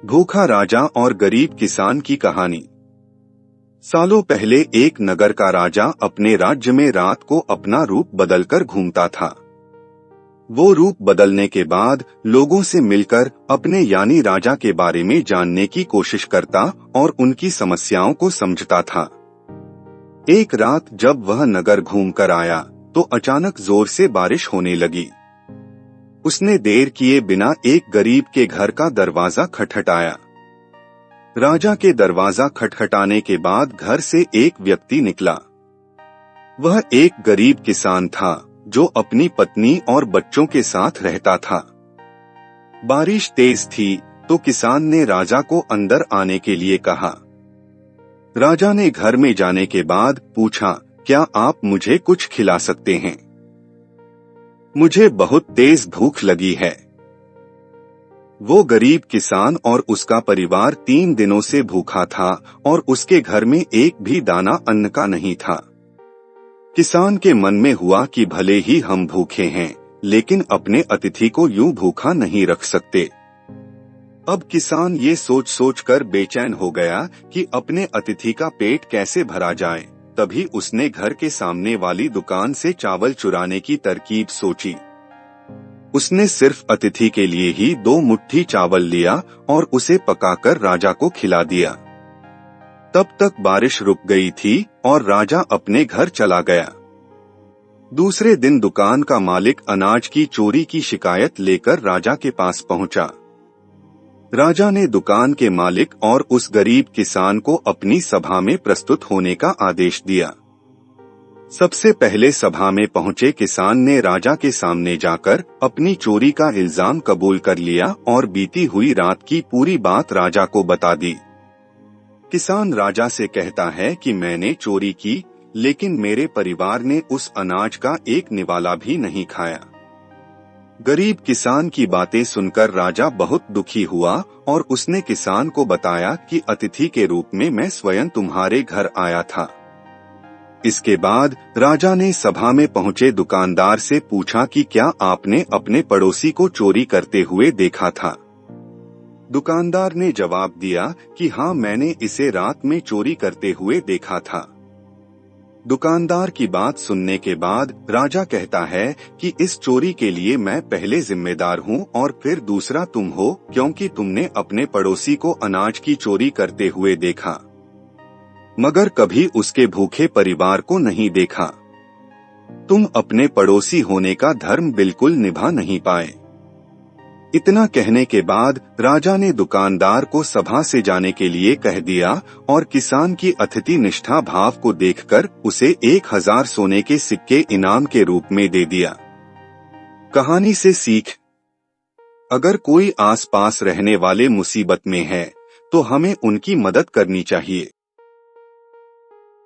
भूखा राजा और गरीब किसान की कहानी। सालों पहले एक नगर का राजा अपने राज्य में रात को अपना रूप बदलकर घूमता था। वो रूप बदलने के बाद लोगों से मिलकर अपने यानी राजा के बारे में जानने की कोशिश करता और उनकी समस्याओं को समझता था। एक रात जब वह नगर घूमकर आया तो अचानक जोर से बारिश होने लगी। उसने देर किए बिना एक गरीब के घर का दरवाजा खटखटाया। राजा के दरवाजा खटखटाने के बाद घर से एक व्यक्ति निकला। वह एक गरीब किसान था जो अपनी पत्नी और बच्चों के साथ रहता था। बारिश तेज थी तो किसान ने राजा को अंदर आने के लिए कहा। राजा ने घर में जाने के बाद पूछा, क्या आप मुझे कुछ खिला सकते हैं? मुझे बहुत तेज भूख लगी है। वो गरीब किसान और उसका परिवार 3 दिनों से भूखा था और उसके घर में एक भी दाना अन्न का नहीं था। किसान के मन में हुआ कि भले ही हम भूखे हैं, लेकिन अपने अतिथि को यूं भूखा नहीं रख सकते। अब किसान ये सोच कर बेचैन हो गया कि अपने अतिथि का पेट कैसे भरा जाए। तभी उसने घर के सामने वाली दुकान से चावल चुराने की तरकीब सोची। उसने सिर्फ अतिथि के लिए ही 2 मुट्ठी चावल लिया और उसे पकाकर राजा को खिला दिया। तब तक बारिश रुक गई थी और राजा अपने घर चला गया। दूसरे दिन दुकान का मालिक अनाज की चोरी की शिकायत लेकर राजा के पास पहुंचा। राजा ने दुकान के मालिक और उस गरीब किसान को अपनी सभा में प्रस्तुत होने का आदेश दिया। सबसे पहले सभा में पहुंचे किसान ने राजा के सामने जाकर अपनी चोरी का इल्जाम कबूल कर लिया और बीती हुई रात की पूरी बात राजा को बता दी। किसान राजा से कहता है कि मैंने चोरी की, लेकिन मेरे परिवार ने उस अनाज का एक निवाला भी नहीं खाया। गरीब किसान की बातें सुनकर राजा बहुत दुखी हुआ और उसने किसान को बताया कि अतिथि के रूप में मैं स्वयं तुम्हारे घर आया था। इसके बाद राजा ने सभा में पहुंचे दुकानदार से पूछा कि क्या आपने अपने पड़ोसी को चोरी करते हुए देखा था? दुकानदार ने जवाब दिया कि हाँ, मैंने इसे रात में चोरी करते हुए देखा था। दुकानदार की बात सुनने के बाद राजा कहता है कि इस चोरी के लिए मैं पहले जिम्मेदार हूँ और फिर दूसरा तुम हो, क्योंकि तुमने अपने पड़ोसी को अनाज की चोरी करते हुए देखा, मगर कभी उसके भूखे परिवार को नहीं देखा। तुम अपने पड़ोसी होने का धर्म बिल्कुल निभा नहीं पाए। इतना कहने के बाद राजा ने दुकानदार को सभा से जाने के लिए कह दिया और किसान की अतिथि निष्ठा भाव को देखकर उसे 1000 सोने के सिक्के इनाम के रूप में दे दिया। कहानी से सीख: अगर कोई आसपास रहने वाले मुसीबत में है तो हमें उनकी मदद करनी चाहिए।